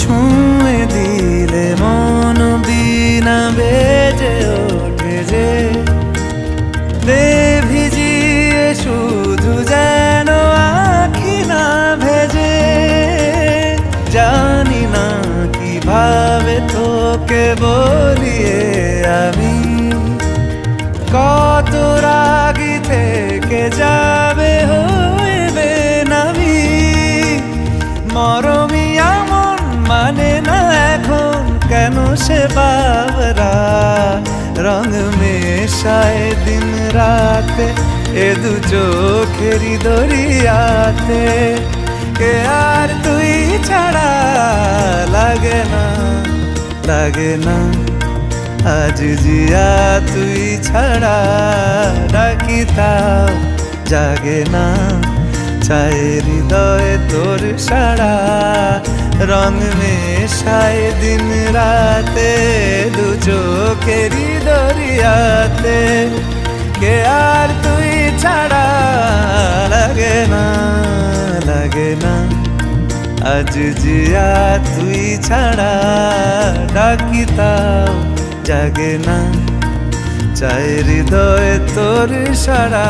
ছুঁয়ে দিলে মন বিনা বেজে ওঠে যে দে ভিজিয়ে শুধু যেন আখি না ভেজে। জানি না কিভাবে তোকে বলিয়ে আমি কত রাগি থেকে যাবে হইবে নামি। মরমি এমন মানে না এখন কেন সে বাবরা রং মেশায় দিন রাতে এ দু চোখেরি দরিয়াতে। কে আর তুই ছাড়া লাগে না লাগে না আজ জিয়া তুই ছাড়া ডাকি তাও জাগে না। চায় হৃদয় তোর সারা রং মেশায় দিন রাতে দু চোখেরি দরিয়াতে। কে আর তুই ছাড়া লাগে না লাগে না আজ জিয়া তুই ছাড়া ডাকি তাও জাগে না। চায় হৃদয় তোর সারা